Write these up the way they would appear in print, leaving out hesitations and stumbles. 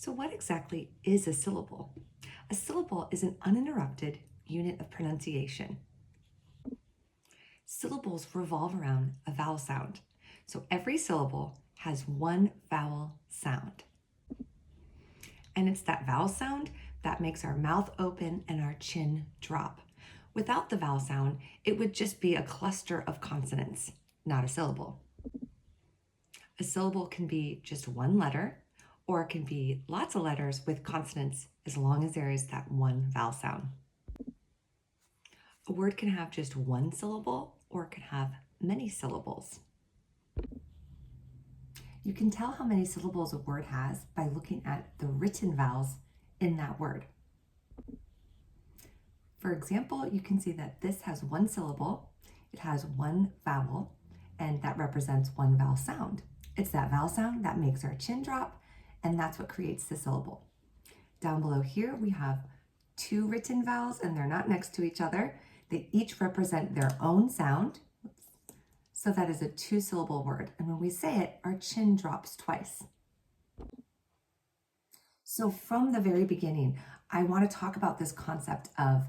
So what exactly is a syllable? A syllable is an uninterrupted unit of pronunciation. Syllables revolve around a vowel sound. So every syllable has one vowel sound. And it's that vowel sound that makes our mouth open and our chin drop. Without the vowel sound, it would just be a cluster of consonants, not a syllable. A syllable can be just one letter, or it can be lots of letters with consonants as long as there is that one vowel sound. A word can have just one syllable, or it can have many syllables. You can tell how many syllables a word has by looking at the written vowels in that word. For example, you can see that this has one syllable, it has one vowel, and that represents one vowel sound. It's that vowel sound that makes our chin drop, and that's what creates the syllable. Down below here, we have two written vowels, and they're not next to each other. They each represent their own sound. So that is a two-syllable word. And when we say it, our chin drops twice. So from the very beginning, I want to talk about this concept of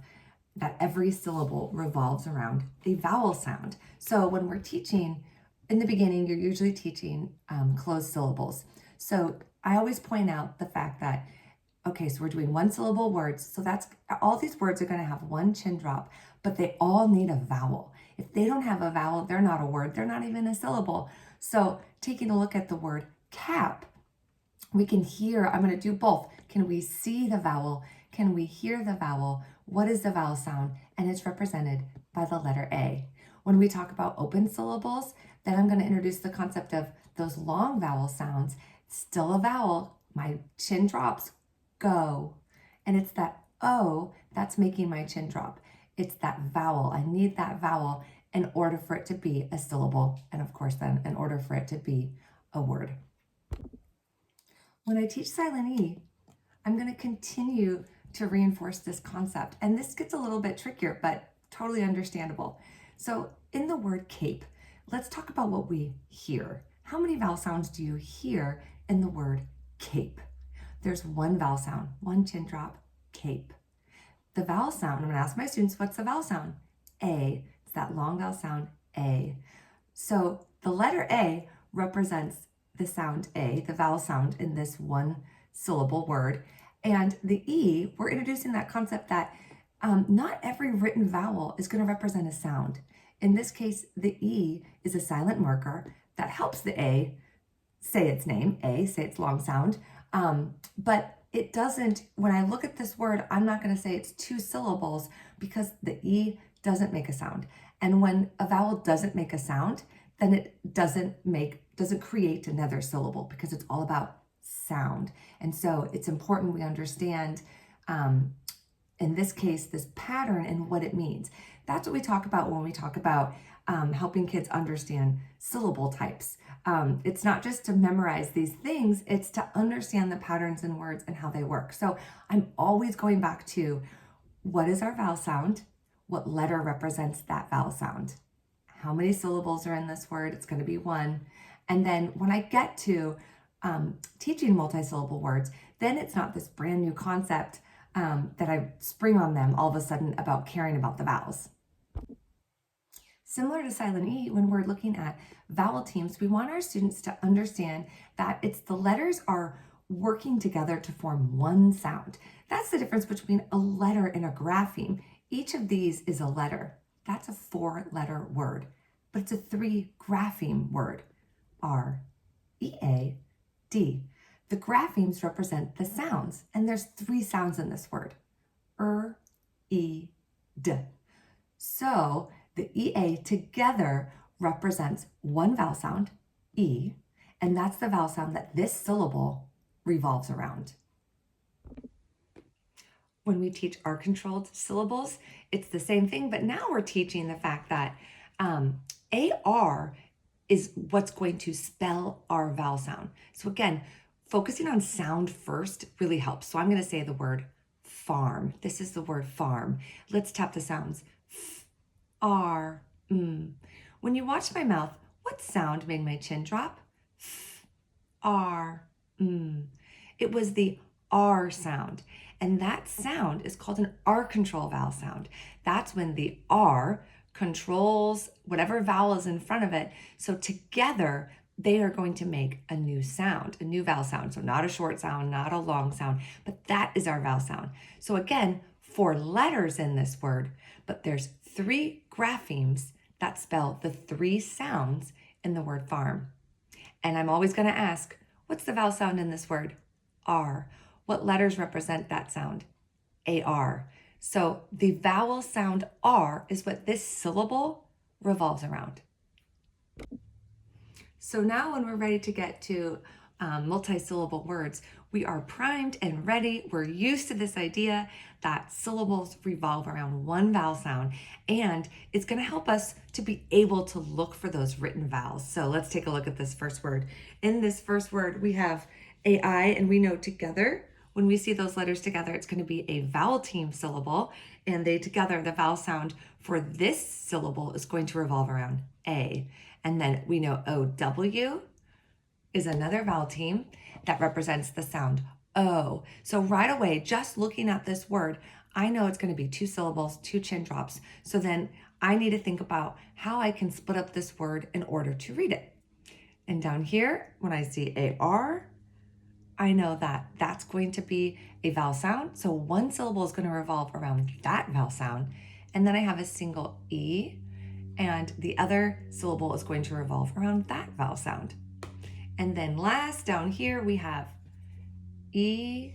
that every syllable revolves around a vowel sound. So when we're teaching, in the beginning, you're usually teaching closed syllables. So I always point out the fact that, okay, so we're doing one syllable words. So that's all these words are going to have one chin drop, but they all need a vowel. If they don't have a vowel, they're not a word. They're not even a syllable. So taking a look at the word cap, we can hear, I'm going to do both. Can we see the vowel? Can we hear the vowel? What is the vowel sound? And it's represented by the letter A. When we talk about open syllables, then I'm going to introduce the concept of those long vowel sounds. Still a vowel, my chin drops, go. And it's that O that's making my chin drop. It's that vowel. I need that vowel in order for it to be a syllable. And of course, then in order for it to be a word. When I teach silent E, I'm going to continue to reinforce this concept. And this gets a little bit trickier, but totally understandable. So in the word cape, let's talk about what we hear. How many vowel sounds do you hear in the word cape? There's one vowel sound, one chin drop, cape. The vowel sound, I'm going to ask my students, what's the vowel sound? A. It's that long vowel sound, A. So the letter A represents the sound A, the vowel sound in this one syllable word. And the E, we're introducing that concept that not every written vowel is going to represent a sound. In this case, the E is a silent marker that helps the A say its name, A, say its long sound. But it doesn't, when I look at this word, I'm not going to say it's two syllables because the E doesn't make a sound. And when a vowel doesn't make a sound, then it doesn't create another syllable because it's all about sound. And so it's important we understand, in this case, this pattern and what it means. That's what we talk about when we talk about helping kids understand syllable types. It's not just to memorize these things, it's to understand the patterns in words and how they work. So I'm always going back to what is our vowel sound? What letter represents that vowel sound? How many syllables are in this word? It's going to be one. And then when I get to teaching multi-syllable words, then it's not this brand new concept that I spring on them all of a sudden about caring about the vowels. Similar to silent E, when we're looking at vowel teams, we want our students to understand that it's the letters are working together to form one sound. That's the difference between a letter and a grapheme. Each of these is a letter. That's a 4-letter word, but it's a 3-grapheme word. R, E, A, D. The graphemes represent the sounds, and there's 3 sounds in this word. E, D. So the EA together represents one vowel sound, E, and that's the vowel sound that this syllable revolves around. When we teach our controlled syllables, it's the same thing, but now we're teaching the fact that AR is what's going to spell our vowel sound. So again, focusing on sound first really helps. So I'm going to say the word farm. This is the word farm. Let's tap the sounds. F, R, m. When you watch my mouth, what sound made my chin drop? F, R, m. It was the R sound. And that sound is called an R control vowel sound. That's when the R controls whatever vowel is in front of it. So together, they are going to make a new sound, a new vowel sound. So not a short sound, not a long sound, but that is our vowel sound. So again, 4 letters in this word, but there's 3 graphemes that spell the 3 sounds in the word farm. And I'm always going to ask, what's the vowel sound in this word? R. What letters represent that sound? AR. So the vowel sound R is what this syllable revolves around. So now when we're ready to get to multi-syllable words, we are primed and ready. We're used to this idea that syllables revolve around one vowel sound, and it's going to help us to be able to look for those written vowels. So let's take a look at this first word. In this first word, we have AI, and we know together, when we see those letters together, it's going to be a vowel team syllable, and they together, the vowel sound for this syllable is going to revolve around A. And then we know OW is another vowel team that represents the sound O. So right away, just looking at this word, I know it's going to be 2 syllables, 2 chin drops. So then I need to think about how I can split up this word in order to read it. And down here, when I see AR, I know that that's going to be a vowel sound. So one syllable is going to revolve around that vowel sound. And then I have a single E, and the other syllable is going to revolve around that vowel sound. And then last down here we have E,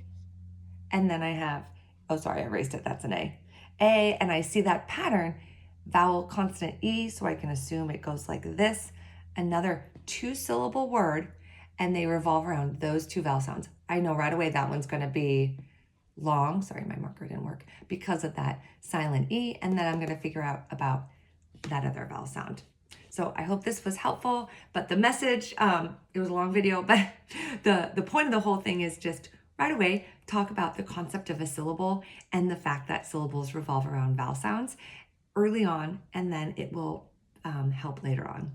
and then I have, oh sorry, I erased it, that's an A. A, and I see that pattern, vowel consonant E, so I can assume it goes like this, another 2-syllable word, and they revolve around those 2 vowel sounds. I know right away that one's gonna be long, sorry, my marker didn't work, because of that silent E, and then I'm gonna figure out about that other vowel sound. So I hope this was helpful, but the message, it was a long video, but the point of the whole thing is just right away, talk about the concept of a syllable and the fact that syllables revolve around vowel sounds early on, and then it will help later on.